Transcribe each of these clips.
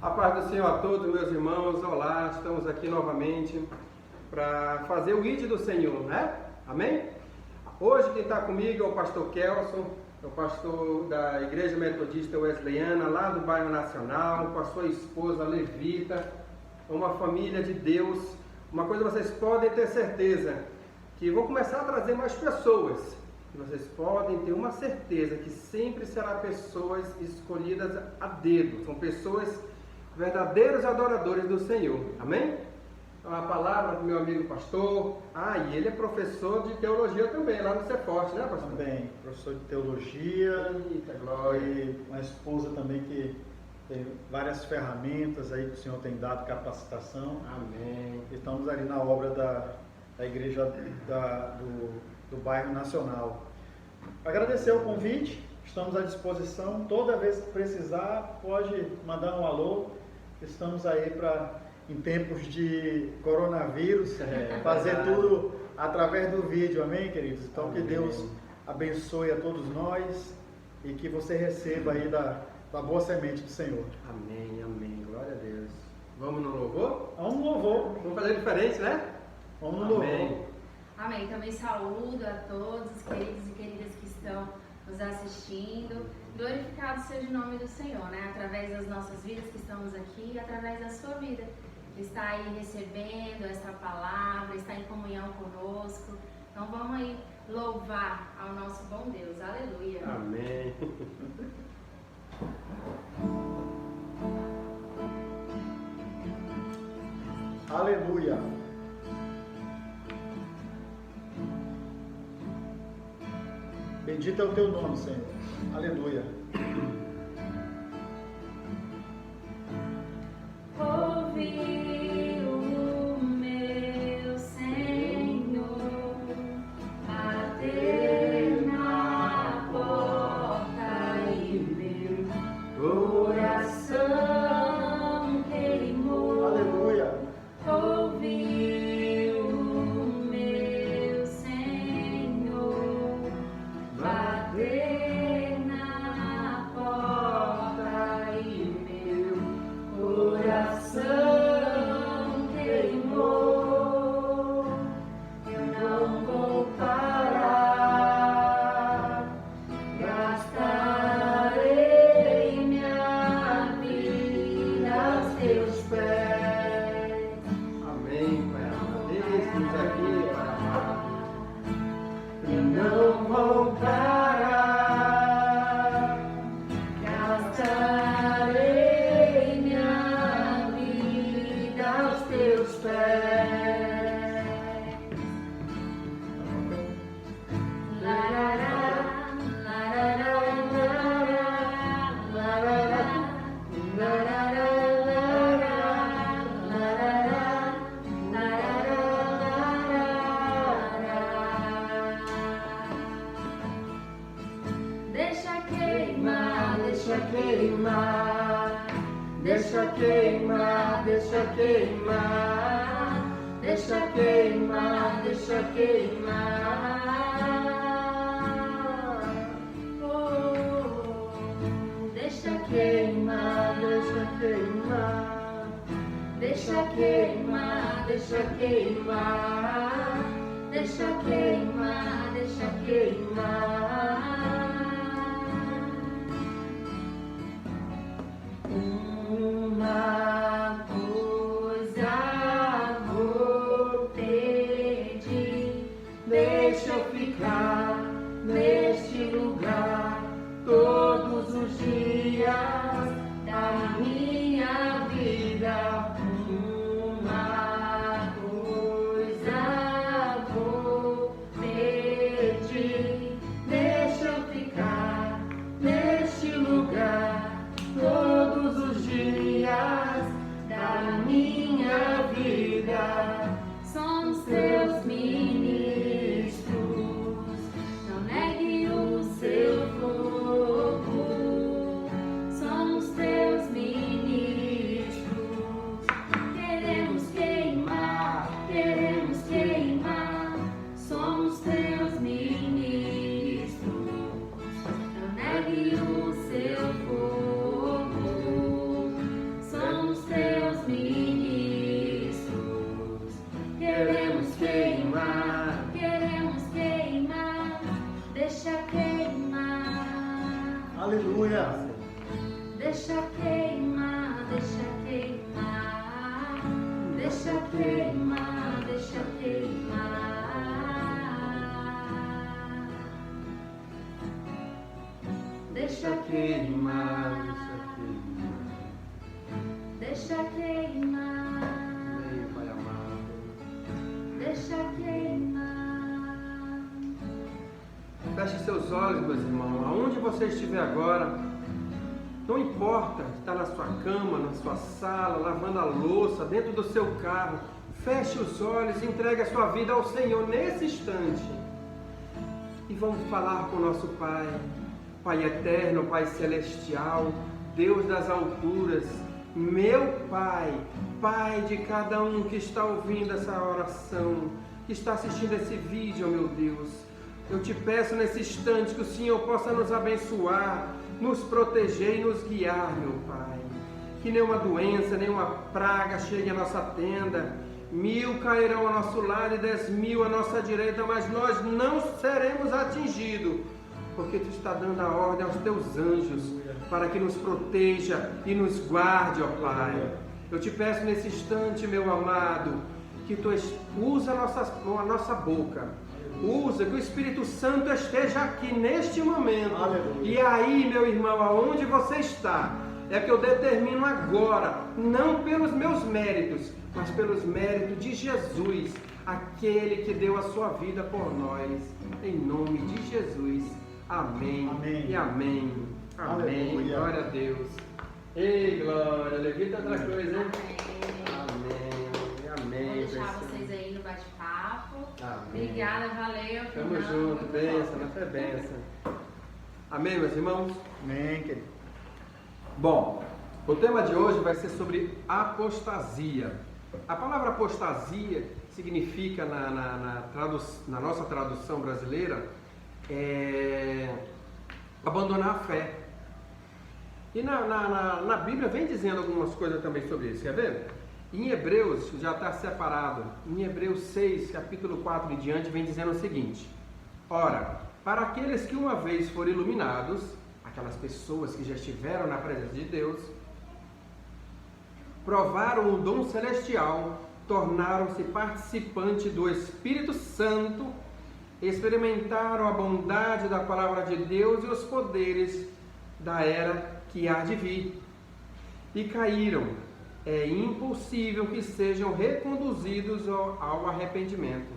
A paz do Senhor a todos, meus irmãos. Olá, estamos aqui novamente para fazer o ID do Senhor, né? Amém? Hoje quem está comigo é o pastor Kelson, é o pastor da Igreja Metodista Wesleyana, lá do bairro Nacional, com a sua esposa Levita, uma família de Deus. Uma coisa vocês podem ter certeza, que vou começar a trazer mais pessoas. Vocês podem ter uma certeza que sempre será pessoas escolhidas a dedo. São pessoas verdadeiros adoradores do Senhor. Amém? Então a palavra do meu amigo pastor. E ele é professor de teologia também, lá no Ceforte, né, pastor? Também, professor de teologia. Eita, glória. E uma esposa também que tem várias ferramentas aí que o Senhor tem dado capacitação. Amém. Estamos ali na obra da igreja do bairro Nacional. Agradecer o convite, estamos à disposição. Toda vez que precisar, pode mandar um alô. Estamos aí em tempos de coronavírus, fazer tudo através do vídeo, amém, queridos? Então, amém. Que Deus abençoe a todos nós e que você receba aí da boa semente do Senhor. Amém, amém, glória a Deus. Vamos no louvor? Vamos no louvor. Vamos fazer diferente, né? Vamos no amém. Louvor. Amém. Também saúdo a todos os queridos e queridas que estão nos assistindo. Glorificado seja o nome do Senhor, né? Através das nossas vidas que estamos aqui e através da sua vida, que está aí recebendo essa palavra, está em comunhão conosco. Então vamos aí louvar ao nosso bom Deus. Aleluia. Amém. Aleluia. Bendito é o teu nome, Senhor. Aleluia. Ouvi o meu Senhor bater na porta e meu coração queimou. Aleluia. Ouvi o meu Senhor bater na porta e meu coração queimou. Eu não vou parar, gastarei minha vida aos teus pés. Amém, Pai. Estamos aqui para amar. Eu não vou parar, gastarei minha vida aos teus pés. Larará, larará, larará, larará, deixa queimar, deixa queimar, deixa queimar, deixa queimar, deixa queimar, deixa queimar. Oh, deixa queimar, deixa queimar, deixa queimar, deixa queimar, deixa queimar, deixa queimar. Uma coisa vou pedir, deixa eu ficar neste lugar todos os dias da minha vida. Uma coisa vou pedir, deixa eu ficar neste lugar todos os dias Deixa queimar, deixa queimar, deixa queimar, deixa queimar. Deixa queimar, deixa queimar, Pai amado. deixa queimar. Feche seus olhos, meus irmãos, aonde você estiver agora, não importa, está na sua cama, na sua sala, lavando a louça, dentro do seu carro, feche os olhos e entregue a sua vida ao Senhor nesse instante. E vamos falar com o nosso Pai, Pai eterno, Pai celestial, Deus das alturas, meu Pai, Pai de cada um que está ouvindo essa oração, que está assistindo esse vídeo, meu Deus. Eu te peço nesse instante que o Senhor possa nos abençoar, nos proteger e nos guiar, meu Pai. Que nenhuma doença, nenhuma praga chegue à nossa tenda. 1000 cairão ao nosso lado e 10.000 à nossa direita, mas nós não seremos atingidos, porque Tu está dando a ordem aos Teus anjos para que nos proteja e nos guarde, ó Pai. Eu te peço nesse instante, meu amado, que Tu usa a nossa boca. Usa, que o Espírito Santo esteja aqui neste momento. Aleluia. E aí, meu irmão, aonde você está, é que eu determino agora, não pelos meus méritos, mas pelos méritos de Jesus, aquele que deu a sua vida por nós. Em nome de Jesus. Amém. Amém. E amém. Amém. Aleluia. Glória a Deus. Ei, glória. Levita outra coisa, hein? Amém. Amém. Vou deixar pessoal. vocês aí no bate-papo. Amém. Obrigada, valeu. Tamo Fernando, junto, muito benção, bom. na fé benção. Amém, meus irmãos? Amém, querido. Bom, o tema de hoje vai ser sobre apostasia. A palavra apostasia significa, na nossa tradução brasileira, abandonar a fé. E na Bíblia vem dizendo algumas coisas também sobre isso, quer ver? Em Hebreus, já está separado, em Hebreus 6, capítulo 4 e diante, vem dizendo o seguinte: ora, para aqueles que uma vez foram iluminados, aquelas pessoas que já estiveram na presença de Deus, provaram o dom celestial, tornaram-se participantes do Espírito Santo, experimentaram a bondade da palavra de Deus e os poderes da era que há de vir, e caíram. É impossível que sejam reconduzidos ao arrependimento,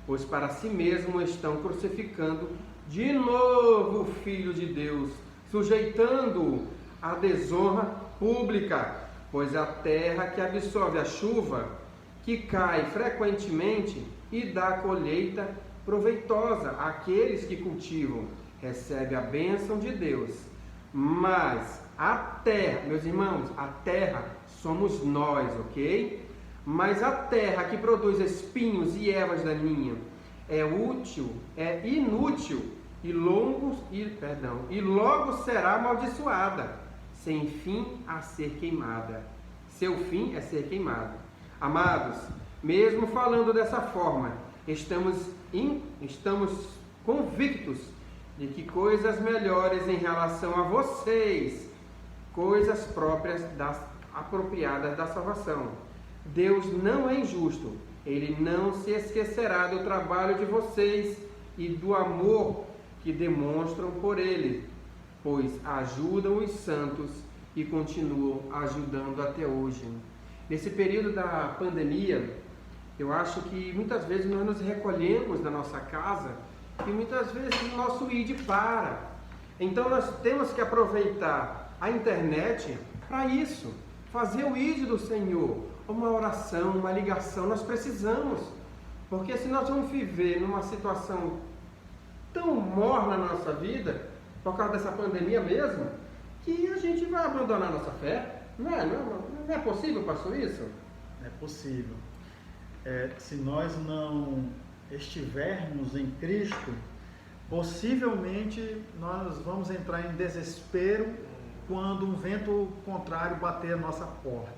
pois para si mesmos estão crucificando de novo o Filho de Deus, sujeitando-o à desonra pública, pois a terra que absorve a chuva, que cai frequentemente e dá colheita proveitosa àqueles que cultivam, recebe a bênção de Deus. Mas a terra, meus irmãos, a terra somos nós, ok? Mas a terra que produz espinhos e ervas daninhas é inútil e logo será amaldiçoada, sem fim a ser queimada. Seu fim é ser queimado. Amados, mesmo falando dessa forma, estamos convictos de que coisas melhores em relação a vocês, coisas próprias apropriadas da salvação. Deus não é injusto, Ele não se esquecerá do trabalho de vocês e do amor que demonstram por Ele, pois ajudam os santos e continuam ajudando até hoje. Nesse período da pandemia, eu acho que muitas vezes nós nos recolhemos da nossa casa e muitas vezes o nosso ID para. Então nós temos que aproveitar a internet para isso, fazer o ID do Senhor, uma oração, uma ligação, nós precisamos, porque se nós vamos viver numa situação tão morna na nossa vida, por causa dessa pandemia mesmo, que a gente vai abandonar a nossa fé. Não é possível, pastor, isso? É possível. Se nós não estivermos em Cristo, possivelmente nós vamos entrar em desespero quando um vento contrário bater a nossa porta.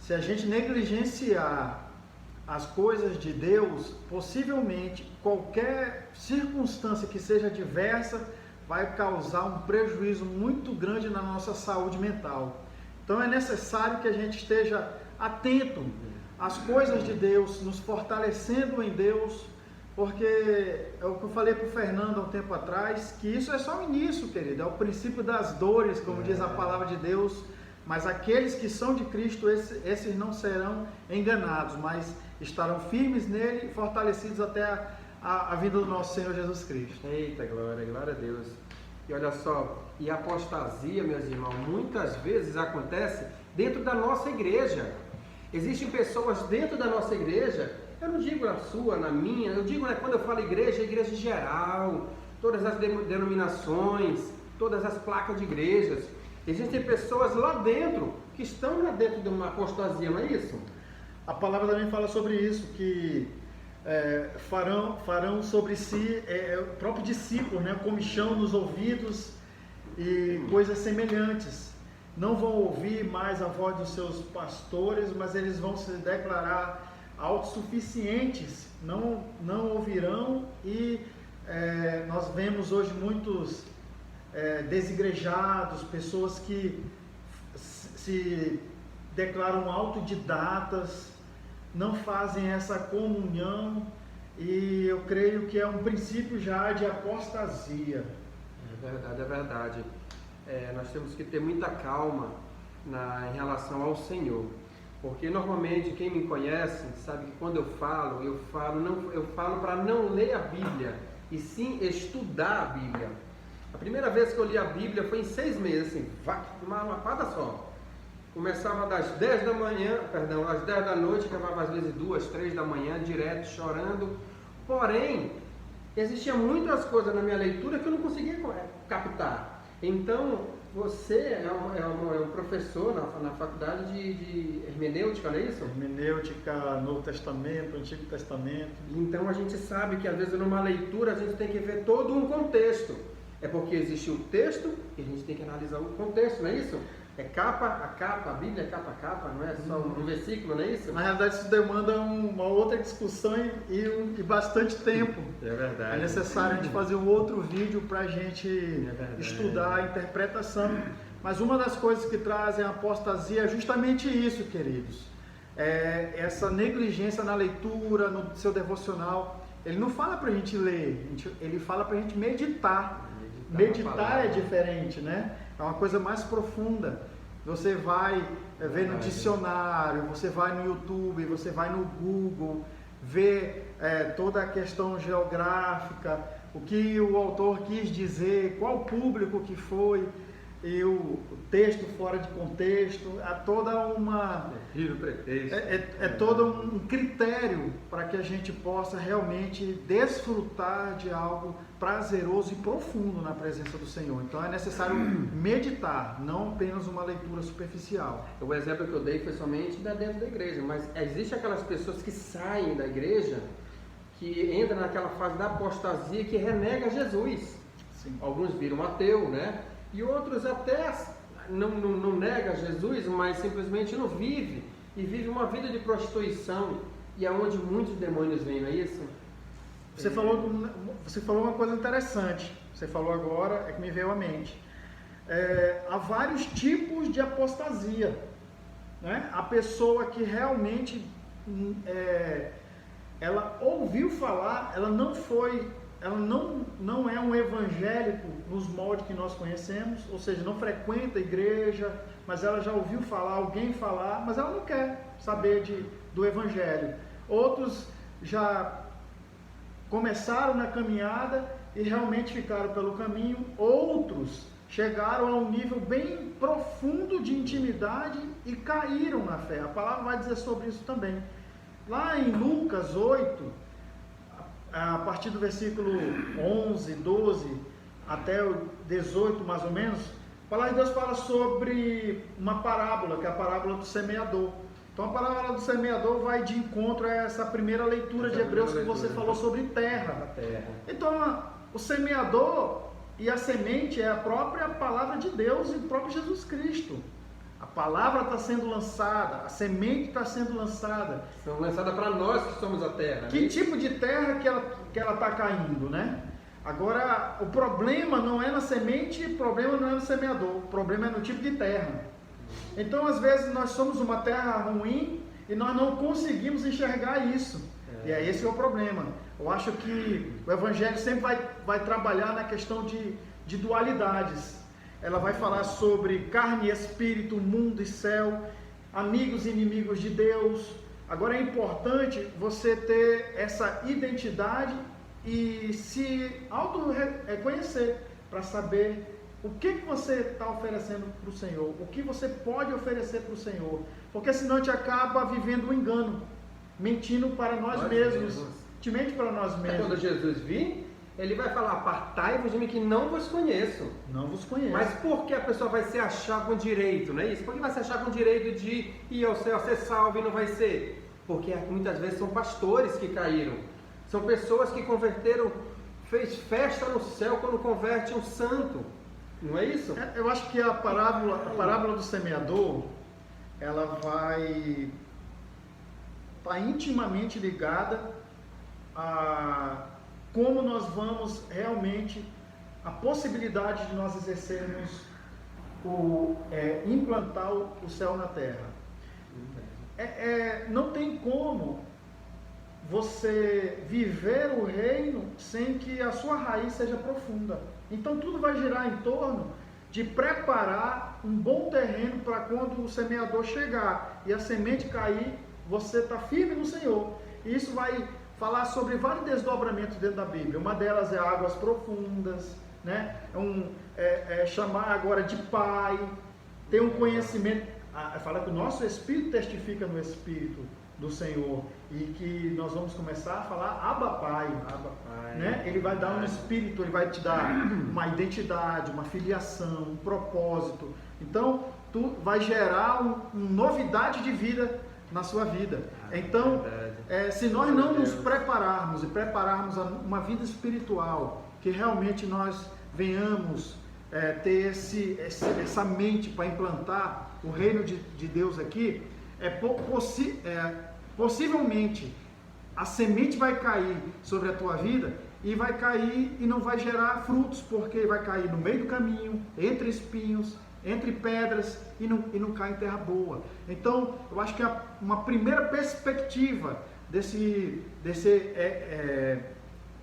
Se a gente negligenciar as coisas de Deus, possivelmente qualquer circunstância que seja adversa vai causar um prejuízo muito grande na nossa saúde mental. Então é necessário que a gente esteja atento às coisas de Deus, nos fortalecendo em Deus, porque é o que eu falei para o Fernando há um tempo atrás, que isso é só o início, querido, é o princípio das dores, como diz a palavra de Deus, mas aqueles que são de Cristo, esses não serão enganados, mas estarão firmes nele, fortalecidos até a vinda do nosso Senhor Jesus Cristo. Eita, glória a Deus. E olha só, e a apostasia, meus irmãos, muitas vezes acontece dentro da nossa igreja. Existem pessoas dentro da nossa igreja, eu não digo na sua, na minha, eu digo, né, quando eu falo igreja, é igreja geral, todas as denominações, todas as placas de igrejas. Existem pessoas lá dentro, que estão lá dentro de uma apostasia, não é isso? A palavra também fala sobre isso, que farão sobre si o próprio discípulo, né, comichão nos ouvidos e coisas semelhantes. Não vão ouvir mais a voz dos seus pastores, mas eles vão se declarar autossuficientes, não ouvirão, e nós vemos hoje muitos desigrejados, pessoas que se declaram autodidatas, não fazem essa comunhão, e eu creio que é um princípio já de apostasia. É verdade. Nós temos que ter muita calma em relação ao Senhor, porque normalmente quem me conhece sabe que quando eu falo para não ler a Bíblia, e sim estudar a Bíblia. A primeira vez que eu li a Bíblia foi em 6 meses, assim, uma lapada só. Começava das 10 da manhã, às 10 da noite, acabava às vezes 2, 3 da manhã, direto, chorando. Porém, existiam muitas coisas na minha leitura que eu não conseguia captar. Então, você é um professor na faculdade de hermenêutica, não é isso? Hermenêutica, Novo Testamento, Antigo Testamento. Então, a gente sabe que às vezes numa leitura a gente tem que ver todo um contexto. É porque existe o texto e a gente tem que analisar o contexto, não é isso? É capa a capa, a Bíblia é capa a capa, não é só um versículo, não é isso? Na realidade, isso demanda uma outra discussão e bastante tempo. É verdade. É necessário a gente fazer um outro vídeo para a gente estudar a interpretação. Mas uma das coisas que trazem a apostasia é justamente isso, queridos. Essa negligência na leitura, no seu devocional. Ele não fala para a gente ler, ele fala para a gente meditar. Meditar é diferente, né? É uma coisa mais profunda. Você vai ver no dicionário, você vai no YouTube, você vai no Google, ver toda a questão geográfica, o que o autor quis dizer, qual público que foi, e o texto fora de contexto. Há toda uma... todo um critério para que a gente possa realmente desfrutar de algo prazeroso e profundo na presença do Senhor. Então é necessário meditar, não apenas uma leitura superficial. O exemplo que eu dei foi somente dentro da igreja, mas existe aquelas pessoas que saem da igreja, que entram naquela fase da apostasia, que renega Jesus. Sim. Alguns viram ateu, né? E outros até não nega Jesus, mas simplesmente não vive, e vive uma vida de prostituição, e é onde muitos demônios vêm, não é isso? Você falou uma coisa interessante, você falou agora, que me veio à mente. Há vários tipos de apostasia, né? A pessoa que realmente ela ouviu falar, ela não é um evangélico nos moldes que nós conhecemos, ou seja, não frequenta a igreja, mas ela já ouviu falar, alguém falar, mas ela não quer saber do evangelho. Outros já começaram na caminhada e realmente ficaram pelo caminho. Outros chegaram a um nível bem profundo de intimidade e caíram na fé. A palavra vai dizer sobre isso também. Lá em Lucas 8, a partir do versículo 11, 12 até o 18 mais ou menos, a palavra de Deus fala sobre uma parábola, que é a parábola do semeador. Então a parábola do semeador vai de encontro a essa primeira leitura de Hebreus que você falou sobre terra. Então o semeador e a semente é a própria palavra de Deus e o próprio Jesus Cristo. A palavra está sendo lançada, a semente está sendo lançada. São lançadas para nós que somos a terra. Que tipo de terra que ela está caindo, né? Agora, o problema não é na semente, o problema não é no semeador, o problema é no tipo de terra. Então, às vezes, nós somos uma terra ruim e nós não conseguimos enxergar isso. E é esse é o problema. Eu acho que o Evangelho sempre vai trabalhar na questão de dualidades. Ela vai falar sobre carne e espírito, mundo e céu, amigos e inimigos de Deus. Agora é importante você ter essa identidade e se auto-reconhecer para saber o que você está oferecendo para o Senhor, o que você pode oferecer para o Senhor, porque senão a gente acaba vivendo um engano, mentindo para nós mesmos. Te mente para nós mesmos. Quando Jesus vir, ele vai falar: apartai-vos de mim que não vos conheço. Não vos conheço. Mas por que a pessoa vai se achar com direito, não é isso? Por que vai se achar com direito de ir ao céu, ser salvo e não vai ser? Porque muitas vezes são pastores que caíram. São pessoas que converteram, fez festa no céu quando converte um santo. Não é isso? Eu acho que a parábola do semeador, ela vai estar intimamente ligada a como nós vamos realmente, a possibilidade de nós exercermos implantar o céu na terra. Não tem como você viver o reino sem que a sua raiz seja profunda. Então tudo vai girar em torno de preparar um bom terreno para quando o semeador chegar e a semente cair, você está firme no Senhor. E isso vai falar sobre vários desdobramentos dentro da Bíblia. Uma delas é águas profundas, né? Chamar agora de Pai, ter um conhecimento. Fala que o nosso Espírito testifica no Espírito do Senhor e que nós vamos começar a falar Abba Pai, né? Ele vai dar um Espírito, ele vai te dar uma identidade, uma filiação, um propósito. Então, tu vai gerar uma novidade de vida na sua vida. Então, se nós não nos prepararmos e prepararmos uma vida espiritual, que realmente nós venhamos ter essa mente para implantar o reino de Deus aqui, possivelmente a semente vai cair sobre a tua vida e vai cair e não vai gerar frutos, porque vai cair no meio do caminho, entre espinhos, entre pedras e não cai em terra boa. Então, eu acho que uma primeira perspectiva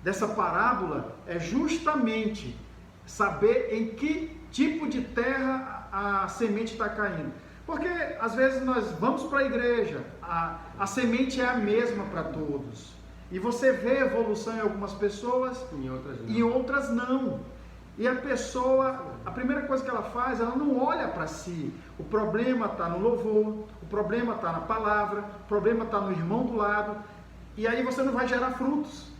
dessa parábola é justamente saber em que tipo de terra a semente está caindo. Porque às vezes nós vamos para a igreja, a semente é a mesma para todos. E você vê evolução em algumas pessoas, em outras não. E a pessoa, a primeira coisa que ela faz, ela não olha para si. O problema está no louvor, o problema está na palavra, o problema está no irmão do lado. E aí você não vai gerar frutos.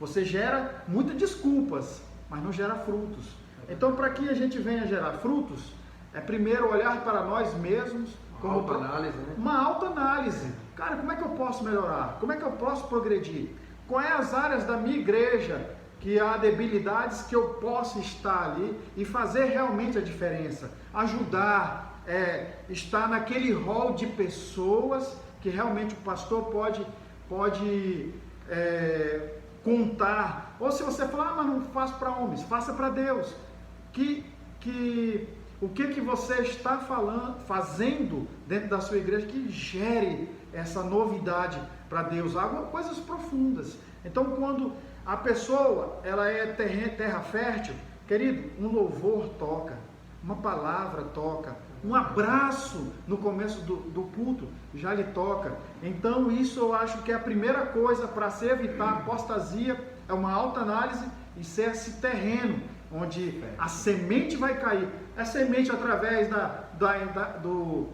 Você gera muitas desculpas, mas não gera frutos. Então, para que a gente venha gerar frutos, é primeiro olhar para nós mesmos como autoanálise, né? Uma autoanálise. Cara, como é que eu posso melhorar? Como é que eu posso progredir? Quais as áreas da minha igreja que há debilidades que eu posso estar ali e fazer realmente a diferença? Ajudar, estar naquele rol de pessoas que realmente o pastor pode contar. Ou se você falar, mas não faço para homens, faça para Deus. O que você está fazendo dentro da sua igreja que gere essa novidade para Deus, coisas profundas. Então, quando a pessoa ela é terra fértil, querido, um louvor toca, uma palavra toca, um abraço no começo do culto já lhe toca. Então, isso eu acho que é a primeira coisa para se evitar a apostasia, é uma autoanálise e ser esse terreno onde a semente vai cair. A semente através do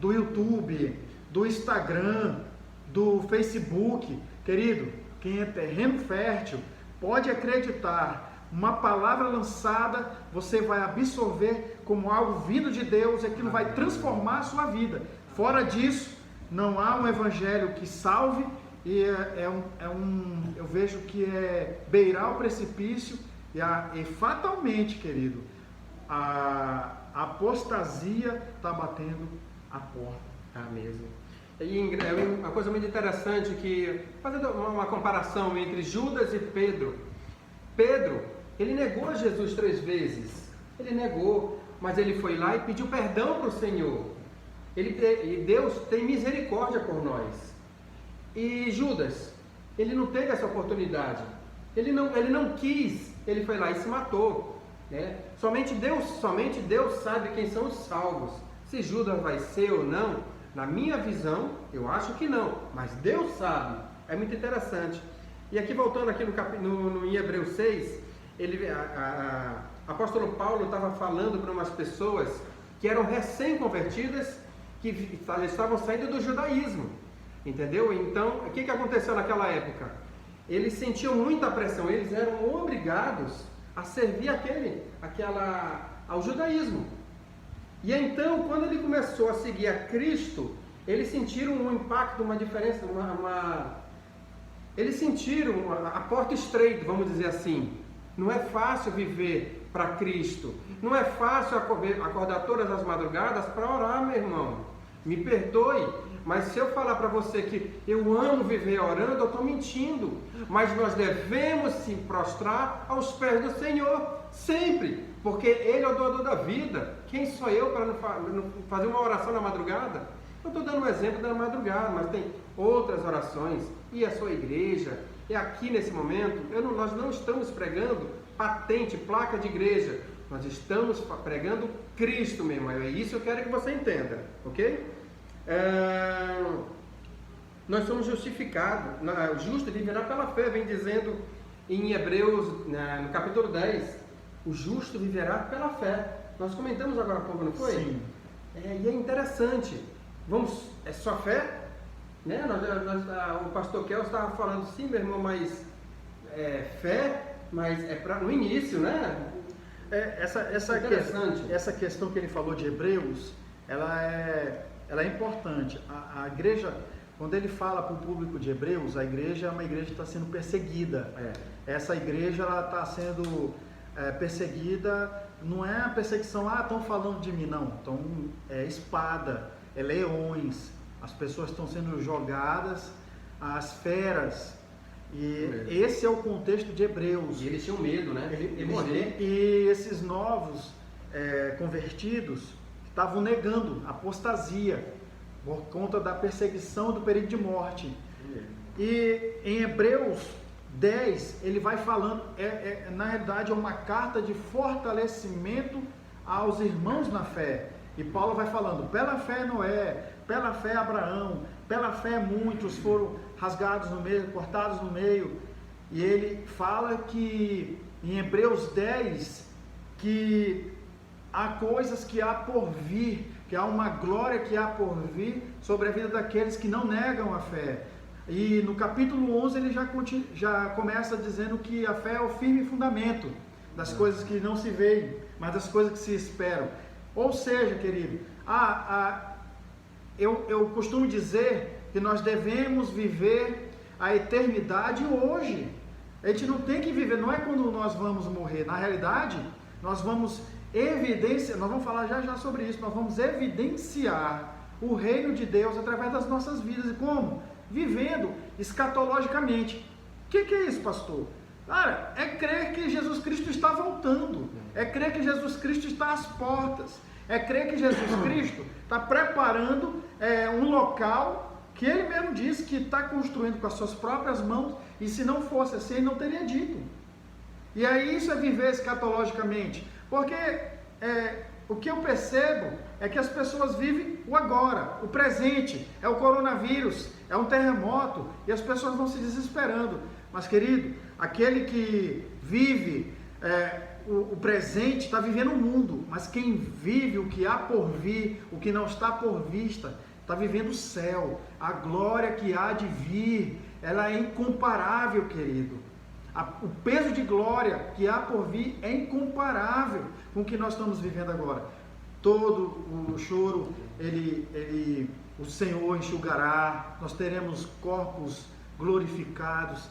YouTube, do Instagram, do Facebook. Querido, quem é terreno fértil pode acreditar. Uma palavra lançada, você vai absorver como algo vindo de Deus, e aquilo vai transformar a sua vida. Fora disso, não há um evangelho que salve, e eu vejo que é beirar o precipício, e fatalmente, querido, a apostasia está batendo a porta. Mesmo. E uma coisa muito interessante que, fazendo uma comparação entre Judas e Pedro, ele negou a Jesus 3 vezes. Ele negou, mas ele foi lá e pediu perdão para o Senhor. E Deus tem misericórdia por nós. E Judas, ele não teve essa oportunidade. Ele não quis, ele foi lá e se matou. Né? Somente Deus sabe quem são os salvos. Se Judas vai ser ou não, na minha visão, eu acho que não. Mas Deus sabe. É muito interessante. E aqui voltando aqui em Hebreus 6, apóstolo Paulo estava falando para umas pessoas que eram recém-convertidas, que estavam saindo do judaísmo. Entendeu? Então, o que aconteceu naquela época? Eles sentiam muita pressão, eles eram obrigados a servir ao judaísmo. E então, quando ele começou a seguir a Cristo, eles sentiram um impacto, uma diferença, eles sentiram a porta estreita, vamos dizer assim. Não é fácil viver para Cristo. Não é fácil acordar todas as madrugadas para orar, meu irmão. Me perdoe, mas se eu falar para você que eu amo viver orando, eu estou mentindo. Mas nós devemos se prostrar aos pés do Senhor, sempre. Porque Ele é o doador da vida. Quem sou eu para não fazer uma oração na madrugada? Eu estou dando um exemplo da madrugada, mas tem outras orações. E a sua igreja, e aqui nesse momento, nós não estamos pregando patente, placa de igreja. Nós estamos pregando Cristo, meu irmão. É isso que eu quero que você entenda, ok? Nós somos justificados. O justo viverá pela fé, vem dizendo em Hebreus, no capítulo 10. O justo viverá pela fé. Nós comentamos agora há pouco, não foi? Sim. E é interessante. É só fé? Né? O pastor Kel estava falando, sim, meu irmão, mas fé, mas no início, né? Essa questão que ele falou de Hebreus, ela é importante. A igreja, quando ele fala para o público de Hebreus, a igreja é uma igreja que está sendo perseguida. Essa igreja está sendo perseguida, não é a perseguição, estão falando de mim, não. Então, é espada, é leões, as pessoas estão sendo jogadas às feras. E esse é o contexto de Hebreus. E eles tinham medo, né? De morrer. E esses novos convertidos estavam negando apostasia por conta da perseguição do período de morte. E em Hebreus 10, ele vai falando, na realidade é uma carta de fortalecimento aos irmãos na fé. E Paulo vai falando, pela fé Noé, pela fé Abraão, pela fé muitos foram rasgados no meio, cortados no meio. E ele fala que em Hebreus 10, que há coisas que há por vir, que há uma glória que há por vir sobre a vida daqueles que não negam a fé. E no capítulo 11 ele já começa dizendo que a fé é o firme fundamento das coisas que não se veem, mas das coisas que se esperam. Ou seja, querido, eu costumo dizer que nós devemos viver a eternidade hoje. A gente não tem que viver, não é quando nós vamos morrer. Na realidade, nós vamos nós vamos falar já sobre isso, nós vamos evidenciar o reino de Deus através das nossas vidas. E como? Vivendo escatologicamente. O que é isso, pastor? Cara, é crer que Jesus Cristo está voltando, é crer que Jesus Cristo está às portas, é crer que Jesus Cristo está preparando um local que Ele mesmo disse que está construindo com as suas próprias mãos, e se não fosse assim, Ele não teria dito. E aí isso é viver escatologicamente, porque o que eu percebo é que as pessoas vivem o agora, o presente, é o coronavírus, é um terremoto, e as pessoas vão se desesperando. Mas, querido, aquele que vive o presente está vivendo o mundo, mas quem vive o que há por vir, o que não está por vista, está vivendo o céu. A glória que há de vir, ela é incomparável, querido. O peso de glória que há por vir é incomparável com o que nós estamos vivendo agora. Todo o choro, o Senhor enxugará, nós teremos corpos glorificados.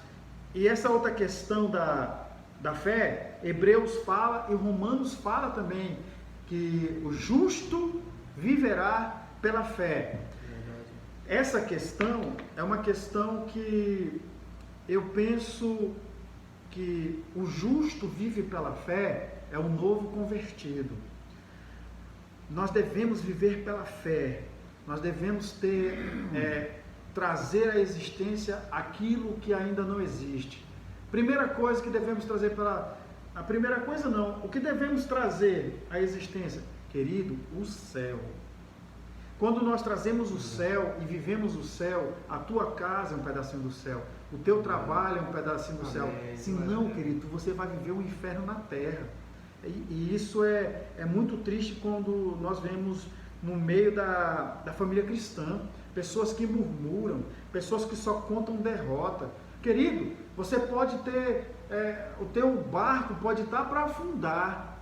E essa outra questão da fé, Hebreus fala e Romanos fala também, que o justo viverá pela fé. Essa questão é uma questão que eu penso que o justo vive pela fé é o novo convertido. Nós devemos viver pela fé, nós devemos trazer à existência aquilo que ainda não existe. Primeira coisa que devemos trazer o que devemos trazer à existência? Querido, o céu. Quando nós trazemos o céu e vivemos o céu, a tua casa é um pedacinho do céu, o teu trabalho é um pedacinho do céu. Se não, querido, você vai viver o inferno na terra. E isso é muito triste quando nós vemos no meio da família cristã, pessoas que murmuram, pessoas que só contam derrota. Querido, você pode ter, o teu barco pode estar para afundar,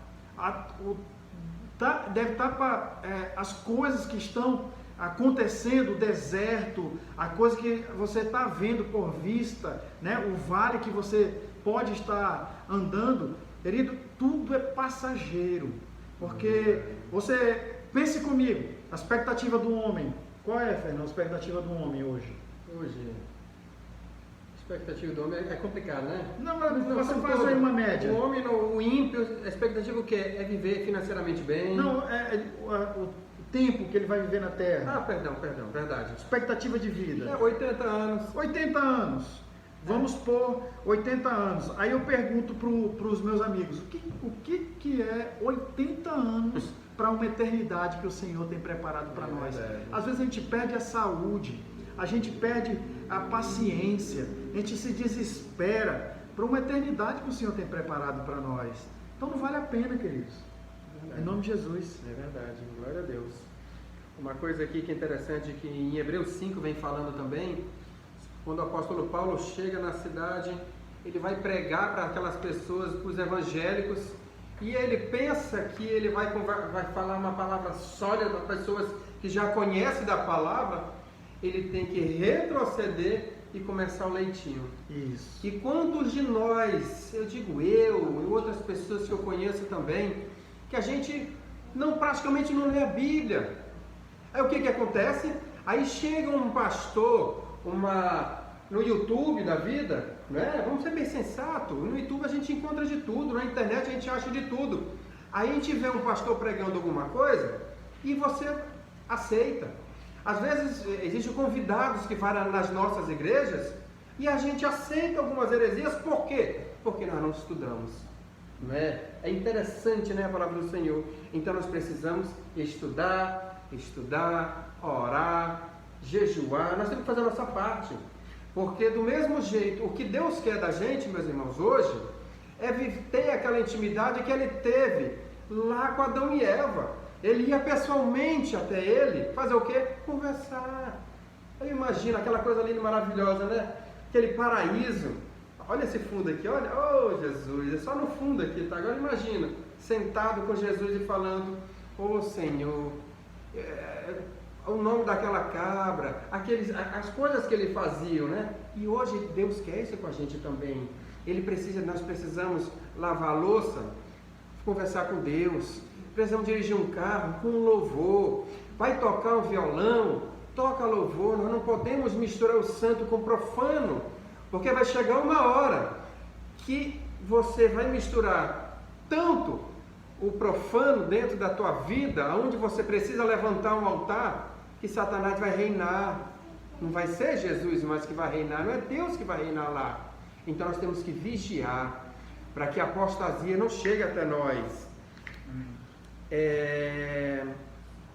deve estar para as coisas que estão acontecendo, o deserto, a coisa que você está vendo por vista, né? O vale que você pode estar andando, querido, tudo é passageiro, porque você, pense comigo, a expectativa do homem, qual é, Fernando, a expectativa do homem hoje? Hoje, a expectativa do homem é complicado, né? Não, mas você faz aí uma média. O homem, o ímpio, a expectativa o quê? É viver financeiramente bem. Não, o tempo que ele vai viver na Terra. Ah, perdão, verdade. Expectativa de vida. 80 anos. 80 anos. Vamos pôr 80 anos. Aí eu pergunto para os meus amigos, o que é 80 anos para uma eternidade que o Senhor tem preparado para nós? Às vezes a gente perde a saúde, a gente perde a paciência, a gente se desespera para uma eternidade que o Senhor tem preparado para nós. Então não vale a pena, queridos. Em nome de Jesus. É verdade, glória a Deus. Uma coisa aqui que é interessante, que em Hebreus 5 vem falando também, quando o apóstolo Paulo chega na cidade, ele vai pregar para aquelas pessoas, para os evangélicos, e ele pensa que ele vai falar uma palavra sólida para pessoas que já conhecem da palavra, ele tem que retroceder e começar o leitinho. Isso. E quantos de nós, eu digo eu e outras pessoas que eu conheço também, que a gente praticamente não lê a Bíblia. Aí o que acontece? Aí chega um pastor, no YouTube da vida, né? Vamos ser bem sensato, no YouTube a gente encontra de tudo, na internet a gente acha de tudo. Aí a gente vê um pastor pregando alguma coisa e você aceita. Às vezes existem convidados que vão nas nossas igrejas e a gente aceita algumas heresias, por quê? Porque nós não estudamos. Não é? É interessante, né, a palavra do Senhor. Então nós precisamos estudar, orar, jejuar, nós temos que fazer a nossa parte, porque do mesmo jeito, o que Deus quer da gente, meus irmãos, hoje, é ter aquela intimidade que Ele teve lá com Adão e Eva. Ele ia pessoalmente até ele, fazer o quê? Conversar. Eu imagino aquela coisa linda, maravilhosa, né? Aquele paraíso. Olha esse fundo aqui, olha, oh Jesus, é só no fundo aqui, tá? Agora imagina, sentado com Jesus e falando, oh Senhor, o nome daquela cabra, as coisas que ele fazia, né? E hoje Deus quer isso com a gente também. Nós precisamos lavar a louça, conversar com Deus, precisamos dirigir um carro com louvor, vai tocar um violão, toca louvor, nós não podemos misturar o santo com o profano, porque vai chegar uma hora que você vai misturar tanto o profano dentro da tua vida, onde você precisa levantar um altar, que Satanás vai reinar. Não vai ser Jesus mais que vai reinar, não é Deus que vai reinar lá. Então nós temos que vigiar para que a apostasia não chegue até nós.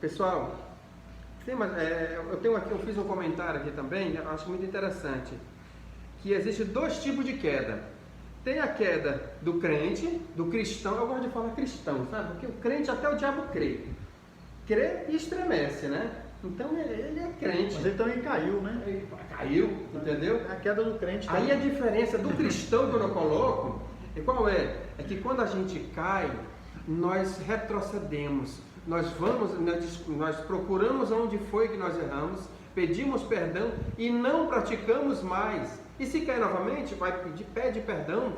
Pessoal, eu fiz um comentário aqui também, eu acho muito interessante, que existe dois tipos de queda. Tem a queda do crente, do cristão, eu gosto de falar cristão, sabe? Porque o crente até o diabo crê e estremece, né? Então ele é crente. Mas ele também caiu, né? Ele caiu, entendeu? A queda do crente. Aí a diferença do cristão que eu coloco, qual é? É que quando a gente cai, nós retrocedemos, nós procuramos onde foi que nós erramos, pedimos perdão e não praticamos mais. E se cair novamente, pede perdão,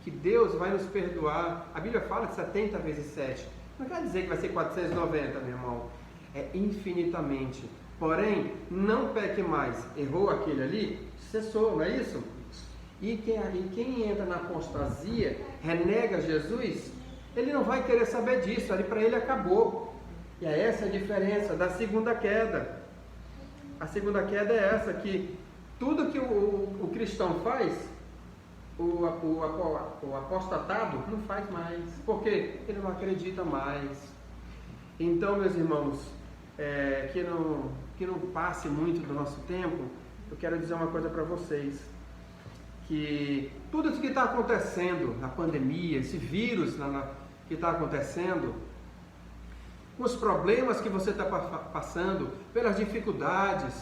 que Deus vai nos perdoar. A Bíblia fala de 70 vezes 7. Não quer dizer que vai ser 490, meu irmão. É infinitamente. Porém, não peque mais. Errou aquele ali, cessou, não é isso? E quem entra na apostasia, renega Jesus, ele não vai querer saber disso, ali para ele acabou. E é essa a diferença da segunda queda. A segunda queda é essa, que tudo que o cristão faz, o apostatado não faz mais, porque ele não acredita mais. Então, meus irmãos, que não passe muito do nosso tempo, eu quero dizer uma coisa para vocês, que tudo isso que está acontecendo, a pandemia, esse vírus que está acontecendo, os problemas que você está passando, pelas dificuldades,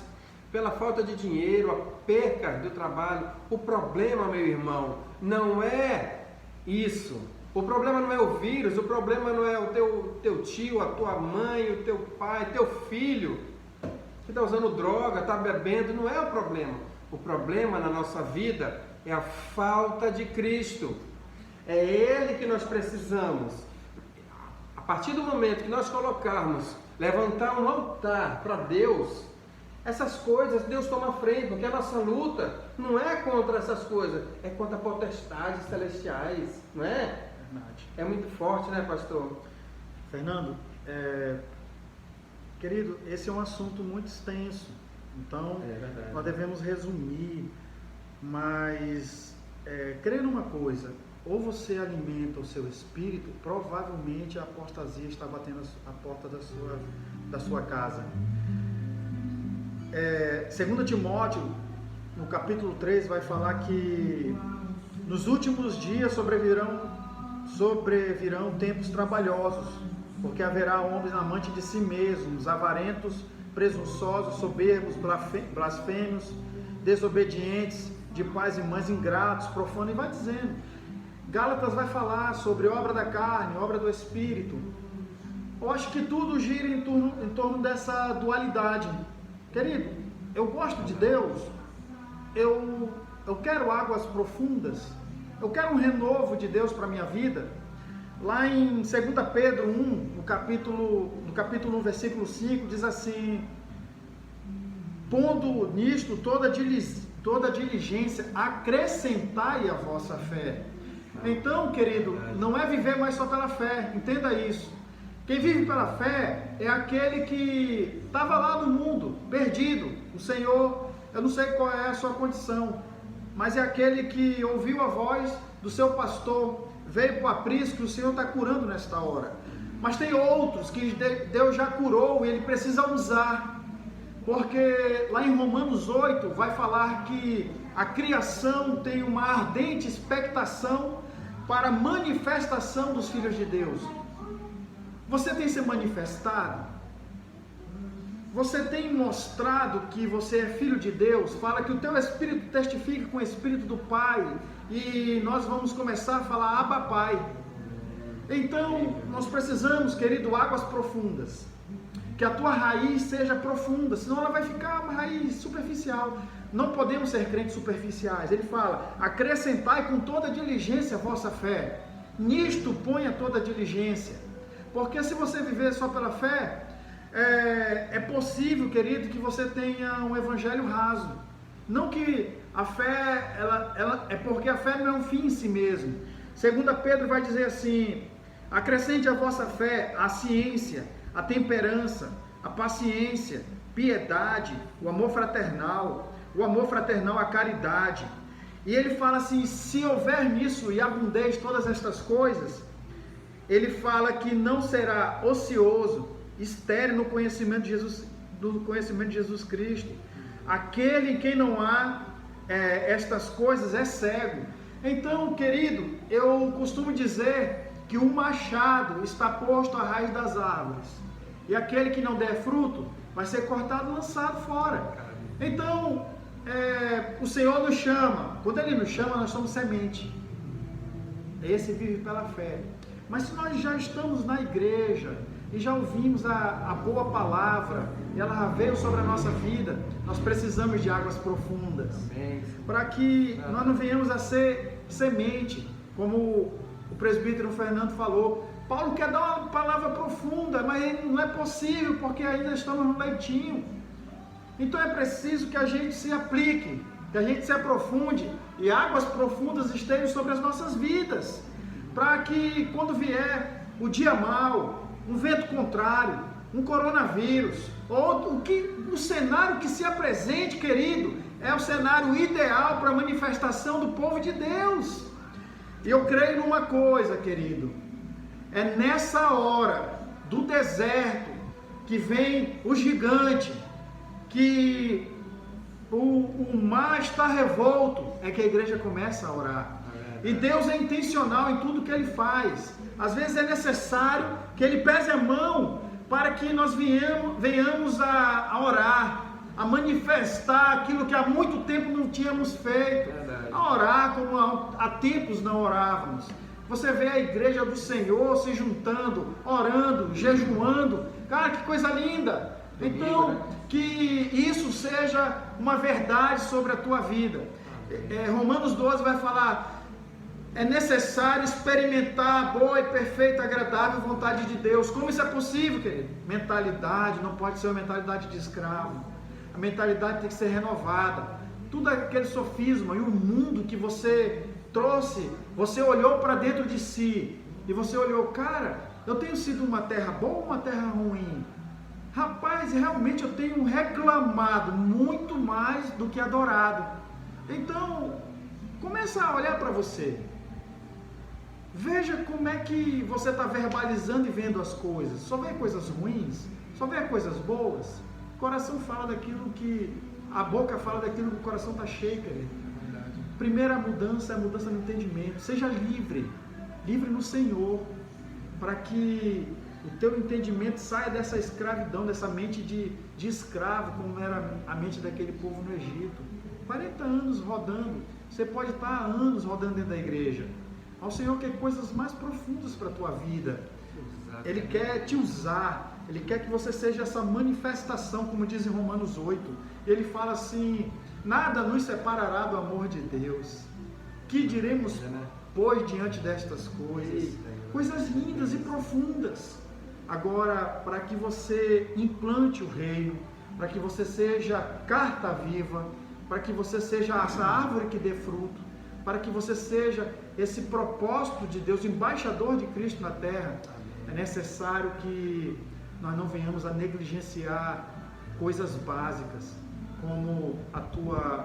pela falta de dinheiro, a perca do trabalho, o problema, meu irmão, não é isso. O problema não é o vírus, o problema não é o teu tio, a tua mãe, o teu pai, teu filho, que está usando droga, está bebendo, não é o problema. O problema na nossa vida é a falta de Cristo. É Ele que nós precisamos. A partir do momento que nós colocarmos, levantar um altar para Deus, essas coisas Deus toma frente, porque a nossa luta não é contra essas coisas, é contra potestades celestiais, não é? Verdade. É muito forte, né, pastor? Fernando, querido, esse é um assunto muito extenso, então nós devemos resumir, mas creio numa coisa: ou você alimenta o seu espírito, provavelmente a apostasia está batendo a porta da sua casa. 2 Timóteo, no capítulo 3, vai falar que nos últimos dias sobrevirão tempos trabalhosos, porque haverá homens amantes de si mesmos, avarentos, presunçosos, soberbos, blasfêmios, desobedientes, de pais e mães ingratos, profanos, e vai dizendo. Gálatas vai falar sobre obra da carne, obra do espírito. Eu acho que tudo gira em torno dessa dualidade. Querido, eu gosto de Deus, eu quero águas profundas, eu quero um renovo de Deus para a minha vida. Lá em 2 Pedro 1, no capítulo 1, versículo 5, diz assim: pondo nisto toda diligência, acrescentai a vossa fé. Então, querido, não é viver mais só pela fé, entenda isso. Quem vive pela fé é aquele que estava lá no mundo, perdido. O Senhor, eu não sei qual é a sua condição, mas é aquele que ouviu a voz do seu pastor, veio para o aprisco, que o Senhor está curando nesta hora. Mas tem outros que Deus já curou e Ele precisa usar, porque lá em Romanos 8 vai falar que a criação tem uma ardente expectação para a manifestação dos filhos de Deus. Você tem se manifestado? Você tem mostrado que você é filho de Deus? Fala que o teu espírito testifica com o espírito do Pai. E nós vamos começar a falar Abba Pai. Então, nós precisamos, querido, águas profundas. Que a tua raiz seja profunda, senão ela vai ficar uma raiz superficial. Não podemos ser crentes superficiais. Ele fala: acrescentai com toda diligência a vossa fé. Nisto ponha toda diligência. Porque se você viver só pela fé, é possível, querido, que você tenha um evangelho raso. Não que a fé, ela é porque a fé não é um fim em si mesmo. 2 Pedro vai dizer assim: acrescente a vossa fé a ciência, a temperança, a paciência, piedade, o amor fraternal a caridade. E ele fala assim: se houver nisso e abundeis todas estas coisas, ele fala que não será ocioso, estéril no conhecimento de Jesus Cristo. Aquele em quem não há estas coisas é cego. Então, querido, eu costumo dizer que um machado está posto à raiz das árvores, e aquele que não der fruto vai ser cortado e lançado fora. Então, o Senhor nos chama. Quando Ele nos chama, nós somos semente. Esse vive pela fé. Mas se nós já estamos na igreja e já ouvimos a boa palavra, e ela já veio sobre a nossa vida, nós precisamos de águas profundas, para que nós não venhamos a ser semente, como o presbítero Fernando falou. Paulo quer dar uma palavra profunda, mas não é possível, porque ainda estamos no leitinho. Então é preciso que a gente se aplique, que a gente se aprofunde e águas profundas estejam sobre as nossas vidas, para que quando vier o dia mau, um vento contrário, um coronavírus, ou o cenário que se apresente, querido, é o cenário ideal para a manifestação do povo de Deus. E eu creio numa coisa, querido, é nessa hora do deserto que vem o gigante, que o mar está revolto, é que a igreja começa a orar. E Deus é intencional em tudo que Ele faz. Às vezes é necessário que Ele pese a mão para que nós venhamos a orar, a manifestar aquilo que há muito tempo não tínhamos feito, a orar como há tempos não orávamos. Você vê a igreja do Senhor se juntando, orando, jejuando. Cara, que coisa linda! Então, que isso seja uma verdade sobre a tua vida. Romanos 12 vai falar: é necessário experimentar a boa e perfeita, agradável vontade de Deus. Como isso é possível, querido? Mentalidade não pode ser uma mentalidade de escravo. A mentalidade tem que ser renovada. Tudo aquele sofisma e o mundo que você trouxe, você olhou para dentro de si e você olhou, cara, eu tenho sido uma terra boa ou uma terra ruim? Rapaz, realmente eu tenho reclamado muito mais do que adorado. Então, começa a olhar para você. Veja como é que você está verbalizando e vendo as coisas. Só vê coisas ruins? Só vê coisas boas? O coração fala daquilo que... A boca fala daquilo que o coração está cheio, querido. Primeira mudança é a mudança no entendimento. Seja livre. Livre no Senhor. Para que o teu entendimento saia dessa escravidão, dessa mente de escravo, como era a mente daquele povo no Egito. 40 anos rodando. Você pode estar há anos rodando dentro da igreja. Ao Senhor quer coisas mais profundas para a tua vida. Ele quer te usar. Ele quer que você seja essa manifestação, como diz em Romanos 8. Ele fala assim: nada nos separará do amor de Deus. Que diremos, pois, diante destas coisas? Coisas lindas e profundas. Agora, para que você implante o reino, para que você seja carta viva, para que você seja essa árvore que dê fruto, para que você seja esse propósito de Deus, embaixador de Cristo na terra, é necessário que nós não venhamos a negligenciar coisas básicas, como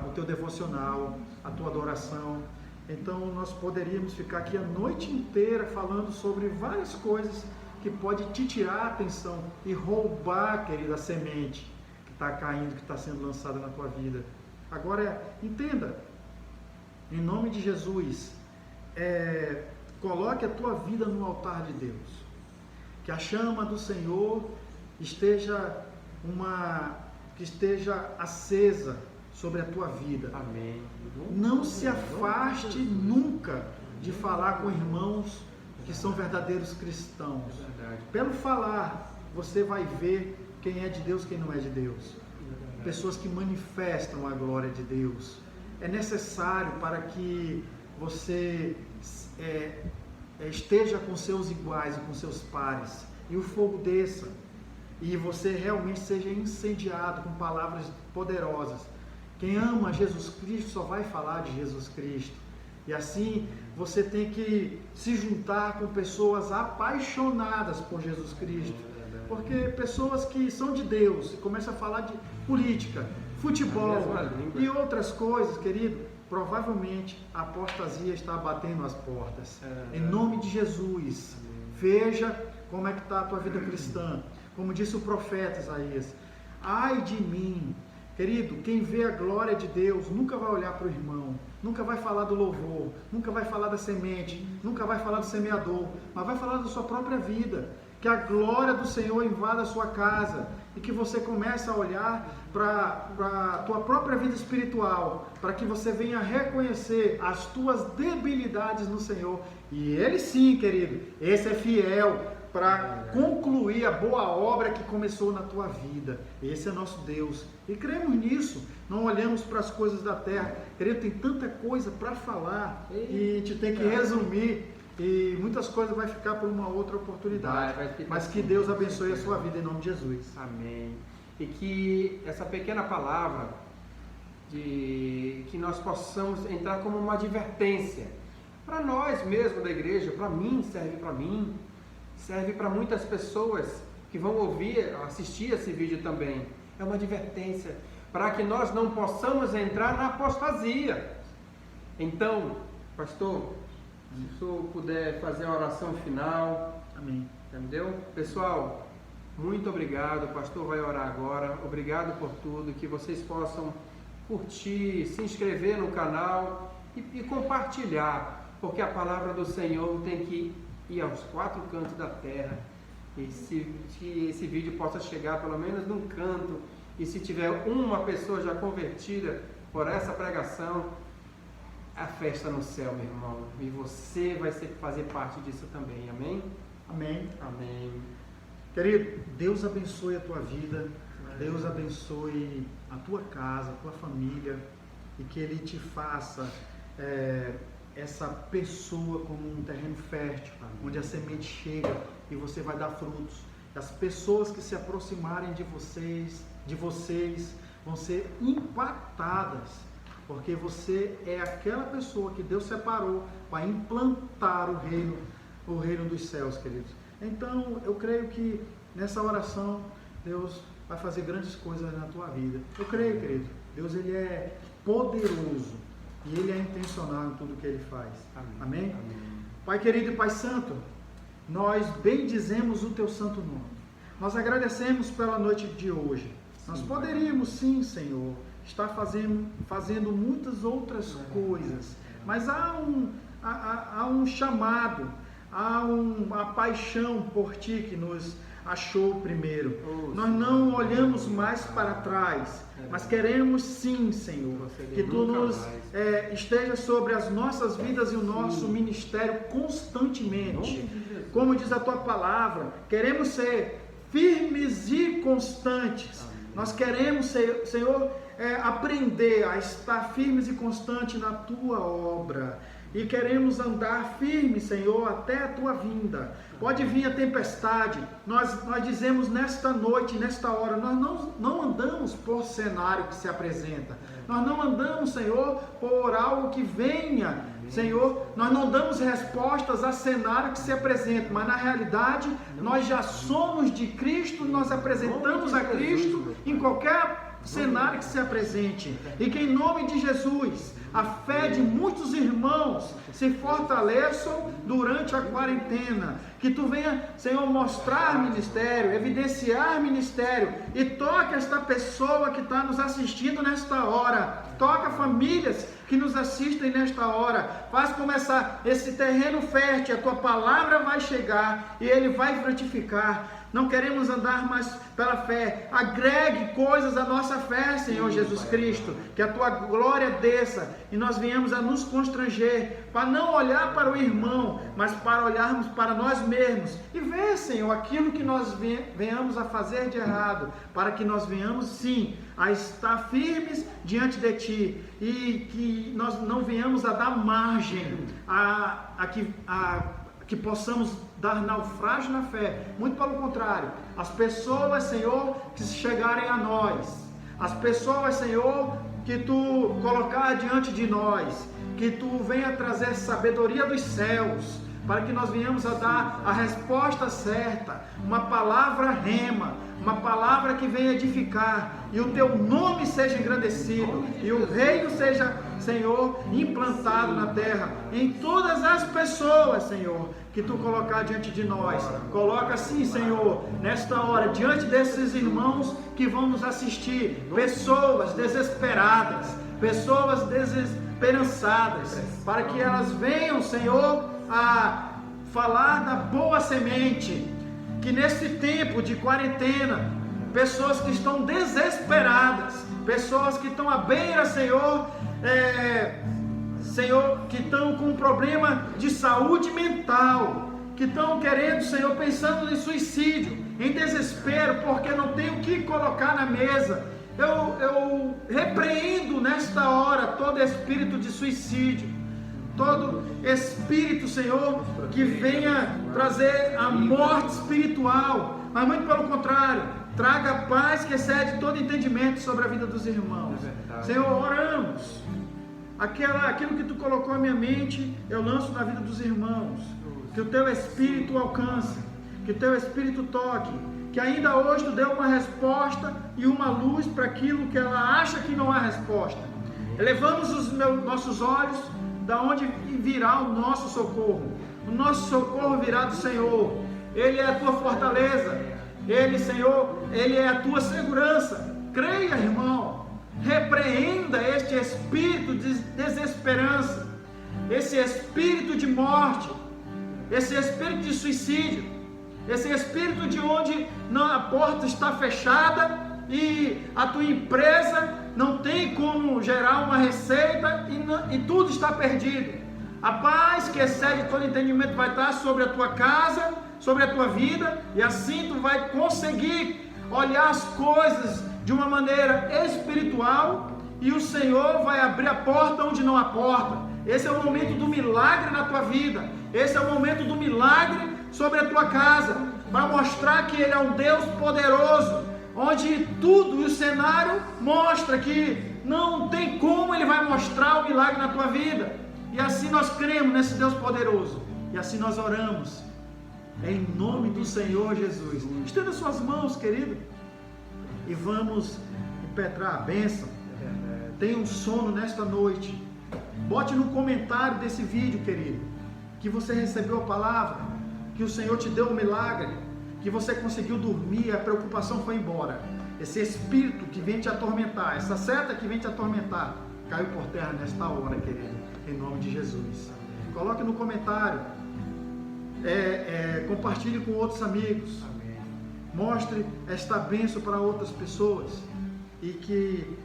o teu devocional, a tua adoração. Então nós poderíamos ficar aqui a noite inteira falando sobre várias coisas que pode te tirar a atenção e roubar, querida, a semente que está caindo, que está sendo lançada na tua vida. Agora, entenda, em nome de Jesus, coloque a tua vida no altar de Deus. Que a chama do Senhor esteja acesa sobre a tua vida. Amém. Não se afaste nunca de falar com irmãos que são verdadeiros cristãos. Pelo falar, você vai ver quem é de Deus, quem não é de Deus. Pessoas que manifestam a glória de Deus. É necessário para que você esteja com seus iguais e com seus pares, e o fogo desça, e você realmente seja incendiado com palavras poderosas. Quem ama Jesus Cristo só vai falar de Jesus Cristo. E assim você tem que se juntar com pessoas apaixonadas por Jesus Cristo. Porque pessoas que são de Deus e começam a falar de política, futebol e outras coisas, querido, provavelmente a apostasia está batendo as portas. Em nome de Jesus, veja como é que está a tua vida cristã. Como disse o profeta Isaías: ai de mim. Querido, quem vê a glória de Deus nunca vai olhar para o irmão, nunca vai falar do louvor, nunca vai falar da semente, nunca vai falar do semeador, mas vai falar da sua própria vida. Que a glória do Senhor invada a sua casa e que você comece a olhar para a tua própria vida espiritual, para que você venha reconhecer as tuas debilidades no Senhor. E Ele sim, querido, esse é fiel para concluir a boa obra que começou na tua vida. Esse é nosso Deus. E cremos nisso. Não olhamos para as coisas da terra. Querido, tem tanta coisa para falar e a gente tem que resumir. E muitas coisas vai ficar por uma outra oportunidade. Mas que Deus abençoe a sua vida em nome de Jesus. Amém. E que essa pequena palavra que nós possamos entrar como uma advertência para nós mesmos da igreja, para mim, serve para muitas pessoas que vão assistir esse vídeo também. É uma advertência para que nós não possamos entrar na apostasia. Então, pastor, se o senhor puder fazer a oração final. Amém. Entendeu? Pessoal, muito obrigado. O pastor vai orar agora. Obrigado por tudo. Que vocês possam curtir, se inscrever no canal e compartilhar, porque a palavra do Senhor tem que ir aos 4 cantos da terra. E se esse vídeo possa chegar pelo menos num canto, e se tiver uma pessoa já convertida por essa pregação, a festa no céu, meu irmão, e você vai fazer parte disso também. Amém? Amém. Amém. Querido, Deus abençoe a tua vida, Deus abençoe a tua casa, a tua família, e que Ele te faça essa pessoa como um terreno fértil, onde a semente chega e você vai dar frutos. As pessoas que se aproximarem de vocês vão ser impactadas, porque você é aquela pessoa que Deus separou para implantar o reino dos céus, queridos. Então, eu creio que nessa oração, Deus vai fazer grandes coisas na tua vida. Eu creio, querido. Deus, Ele é poderoso e Ele é intencional em tudo que Ele faz. Amém? Amém? Pai querido e Pai santo, nós bendizemos o Teu santo nome. Nós agradecemos pela noite de hoje. Nós poderíamos, sim, Senhor, estar fazendo muitas outras coisas, mas há um chamado, há uma paixão por Ti que nos achou primeiro. Nós não olhamos mais para trás, mas queremos sim, Senhor, que Tu nos esteja sobre as nossas vidas e o nosso ministério constantemente. Como diz a Tua palavra, queremos ser firmes e constantes. Nós queremos, Senhor, aprender a estar firmes e constantes na Tua obra. E queremos andar firme, Senhor, até a Tua vinda. Pode vir a tempestade. Nós dizemos nesta noite, nesta hora, nós não andamos por cenário que se apresenta. Nós não andamos, Senhor, por algo que venha. Senhor, nós não damos respostas a cenário que se apresenta, mas na realidade nós já somos de Cristo, nós apresentamos a Cristo em qualquer cenário que se apresente. E que em nome de Jesus, a fé de muitos irmãos se fortaleçam durante a quarentena. Que Tu venha, Senhor, mostrar ministério, evidenciar ministério, e toca esta pessoa que está nos assistindo nesta hora. Toca famílias que nos assistem nesta hora. Faz começar esse terreno fértil. A Tua palavra vai chegar e Ele vai frutificar. Não queremos andar mais pela fé. Agregue coisas à nossa fé, Senhor Jesus Cristo. Que a Tua glória desça e nós venhamos a nos constranger, para não olhar para o irmão, mas para olharmos para nós mesmos e ver, Senhor, aquilo que nós venhamos a fazer de errado, para que nós venhamos sim a estar firmes diante de Ti, e que nós não venhamos a dar margem a que possamos dar naufrágio na fé. Muito pelo contrário, as pessoas, Senhor, que chegarem a nós, as pessoas, Senhor, que Tu colocar diante de nós, que Tu venha trazer sabedoria dos céus, para que nós venhamos a dar a resposta certa, uma palavra rema, uma palavra que venha edificar, e o Teu nome seja engrandecido, e o reino seja, Senhor, implantado na terra, em todas as pessoas, Senhor, que Tu colocar diante de nós. Coloca assim, Senhor, nesta hora, diante desses irmãos que vão nos assistir, pessoas desesperadas, pessoas desesperançadas, para que elas venham, Senhor, a falar da boa semente. Que nesse tempo de quarentena, pessoas que estão desesperadas, pessoas que estão à beira, Senhor, que estão com um problema de saúde mental, que estão querendo, Senhor, pensando em suicídio, em desespero, porque não tem o que colocar na mesa. Eu repreendo nesta hora todo espírito de suicídio, todo espírito, Senhor, que venha trazer a morte espiritual, mas muito pelo contrário, traga paz que excede todo entendimento sobre a vida dos irmãos. Senhor, oramos. Aquilo que tu colocou na minha mente, eu lanço na vida dos irmãos. Que o teu Espírito alcance, que o teu Espírito toque, que ainda hoje tu deu uma resposta e uma luz para aquilo que ela acha que não há resposta. Elevamos os nossos olhos da onde virá o nosso socorro. O nosso socorro virá do Senhor. Ele é a tua fortaleza. Ele, Senhor, Ele é a tua segurança. Creia, irmão. Repreenda este espírito de desesperança, esse espírito de morte, esse espírito de suicídio, esse espírito de onde a porta está fechada e a tua empresa não tem como gerar uma receita e tudo está perdido. A paz que excede todo entendimento vai estar sobre a tua casa, sobre a tua vida, e assim tu vai conseguir olhar as coisas de uma maneira espiritual, e o Senhor vai abrir a porta onde não há porta. Esse é o momento do milagre na tua vida. Esse é o momento do milagre sobre a tua casa, para mostrar que Ele é um Deus poderoso, onde tudo, o cenário mostra que não tem como Ele vai mostrar o milagre na tua vida. E assim nós cremos nesse Deus poderoso, e assim nós oramos em nome do Senhor Jesus. Estenda suas mãos, querido, e vamos impetrar a bênção. Tenha um sono nesta noite. Bote no comentário desse vídeo, querido, que você recebeu a palavra, que o Senhor te deu um milagre, que você conseguiu dormir, a preocupação foi embora. Esse espírito que vem te atormentar, essa seta que vem te atormentar, caiu por terra nesta hora, querido, em nome de Jesus. Coloque no comentário, compartilhe com outros amigos. Mostre esta bênção para outras pessoas, e que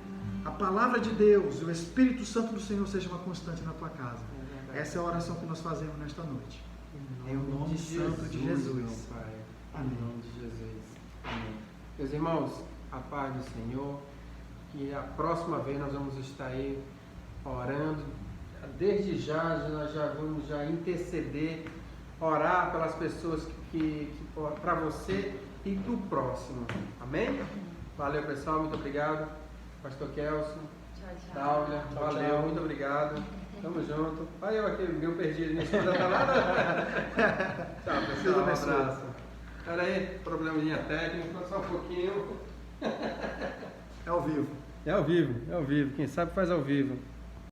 a palavra de Deus, o Espírito Santo do Senhor seja uma constante na tua casa. Essa é a oração que nós fazemos nesta noite. Em nome santo de Jesus. Pai. Amém. Em nome de Jesus. Amém. Meus irmãos, a paz do Senhor. Que a próxima vez nós vamos estar aí orando. Desde já nós já vamos interceder, orar pelas pessoas para você e para o próximo. Amém? Valeu, pessoal. Muito obrigado. Pastor Kelson. Tchau, tchau. Dáulia, valeu. Muito obrado. Tamo junto. Olha eu aqui, meu perdido. Minha esposa tá lá. Tchau, pessoal. Um abraço. Espera aí, probleminha técnico. Só um pouquinho. É ao vivo. É ao vivo. Quem sabe faz ao vivo.